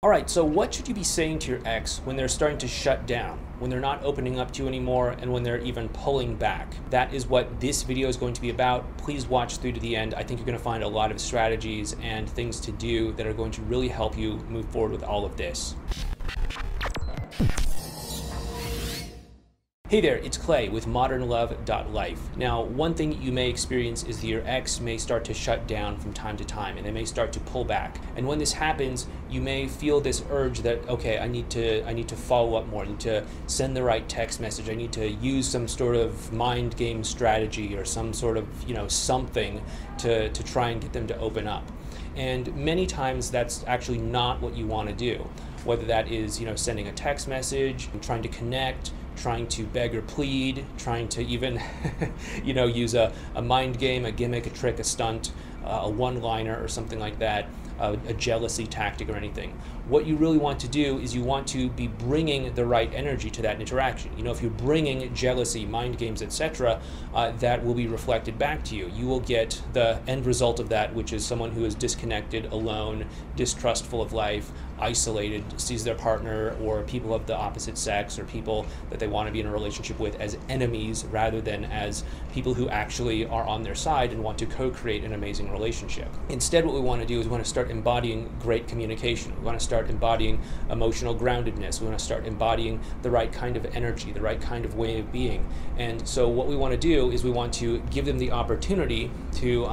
All right, so what should you be saying to your ex when they're starting to shut down, when they're not opening up to you anymore, and when they're even pulling back? That is what this video is going to be about. Please watch through to the end. I think you're going to find a lot of strategies and things to do that are going to really help you move forward with all of this. Hey there, it's Clay with modernlove.life. Now, one thing you may experience is that your ex may start to shut down from time to time, and they may start to pull back. And when this happens, you may feel this urge that, okay, I need to follow up more. I need to send the right text message. I need to use some sort of mind game strategy or some sort of, something to try and get them to open up. And many times that's actually not what you want to do. Whether that is, sending a text message, trying to connect, trying to beg or plead, trying to even, use a mind game, a gimmick, a trick, a stunt, a one-liner or something like that, a jealousy tactic or anything. What you really want to do is you want to be bringing the right energy to that interaction. If you're bringing jealousy, mind games, etc., that will be reflected back to you. You will get the end result of that, which is someone who is disconnected, alone, distrustful of life, isolated, sees their partner or people of the opposite sex or people that they want to be in a relationship with as enemies rather than as people who actually are on their side and want to co-create an amazing relationship. Instead, what we want to do is we want to start embodying great communication. We want to start embodying emotional groundedness. We want to start embodying the right kind of energy, the right kind of way of being. And so what we want to do is we want to give them the opportunity to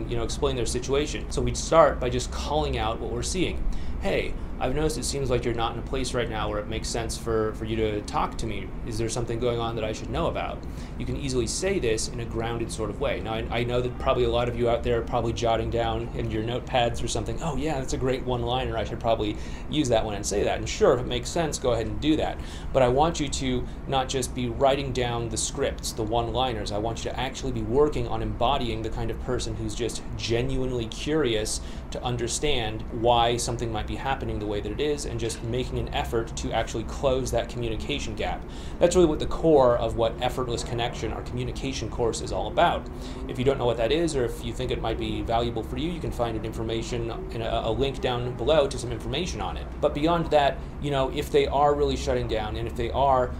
explain their situation. So we'd start by just calling out what we're seeing. Hey, I've noticed it seems like you're not in a place right now where it makes sense for you to talk to me. Is there something going on that I should know about? You can easily say this in a grounded sort of way. Now, I know that probably a lot of you out there are probably jotting down in your notepads or something, oh yeah, that's a great one-liner, I should probably use that one and say that. And sure, if it makes sense, go ahead and do that. But I want you to not just be writing down the scripts, the one-liners. I want you to actually be working on embodying the kind of person who's just genuinely curious to understand why something might be happening the way that it is, and just making an effort to actually close that communication gap. That's really what the core of what Effortless Connection, our communication course, is all about. If you don't know what that is, or if you think it might be valuable for you, you can find information in a link down below to some information on it. But beyond that, if they are really shutting down and if they are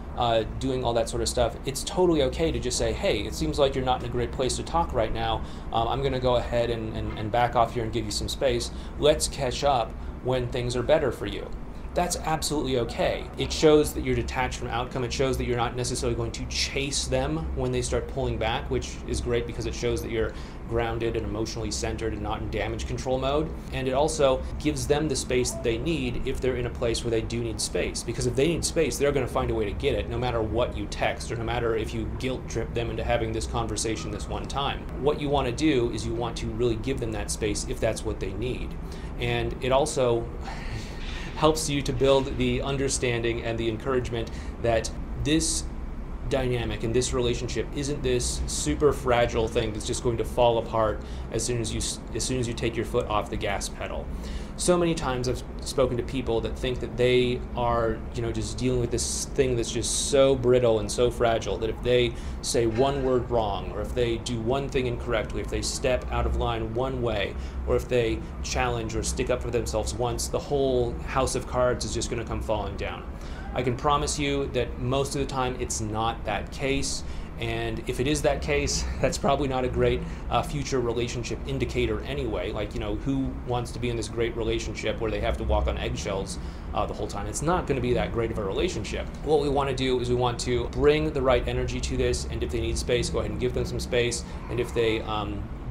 doing all that sort of stuff, it's totally okay to just say, hey, it seems like you're not in a great place to talk right now. I'm going to go ahead and back off here and give you some space. Let's catch up when things are better for you. That's absolutely okay. It shows that you're detached from outcome. It shows that you're not necessarily going to chase them when they start pulling back, which is great because it shows that you're grounded and emotionally centered and not in damage control mode. And it also gives them the space that they need if they're in a place where they do need space. Because if they need space, they're going to find a way to get it, no matter what you text or no matter if you guilt trip them into having this conversation this one time. What you want to do is you want to really give them that space if that's what they need. And it also helps you to build the understanding and the encouragement that this dynamic and this relationship isn't this super fragile thing that's just going to fall apart as soon as you take your foot off the gas pedal. So many times I've spoken to people that think that they are, just dealing with this thing that's just so brittle and so fragile that if they say one word wrong, or if they do one thing incorrectly, if they step out of line one way, or if they challenge or stick up for themselves once, the whole house of cards is just going to come falling down. I can promise you that most of the time it's not that case. And if it is that case, that's probably not a great future relationship indicator anyway. Like, who wants to be in this great relationship where they have to walk on eggshells the whole time? It's not going to be that great of a relationship. What we want to do is we want to bring the right energy to this, and if they need space, go ahead and give them some space. And if they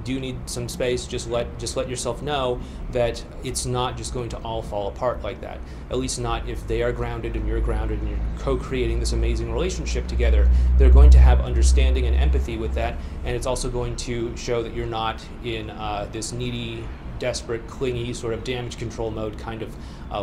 do need some space, just let yourself know that it's not just going to all fall apart like that. At least not if they are grounded and you're grounded and you're co-creating this amazing relationship together. They're going to have understanding and empathy with that, and it's also going to show that you're not in this needy, desperate, clingy, sort of damage control mode kind of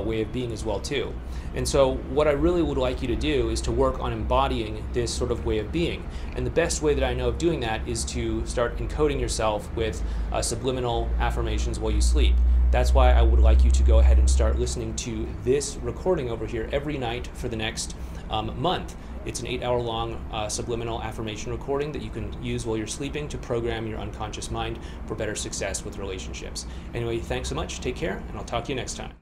way of being as well too. And so what I really would like you to do is to work on embodying this sort of way of being. And the best way that I know of doing that is to start encoding yourself with subliminal affirmations while you sleep. That's why I would like you to go ahead and start listening to this recording over here every night for the next month. It's an 8-hour-long subliminal affirmation recording that you can use while you're sleeping to program your unconscious mind for better success with relationships. Anyway, thanks so much, take care, and I'll talk to you next time.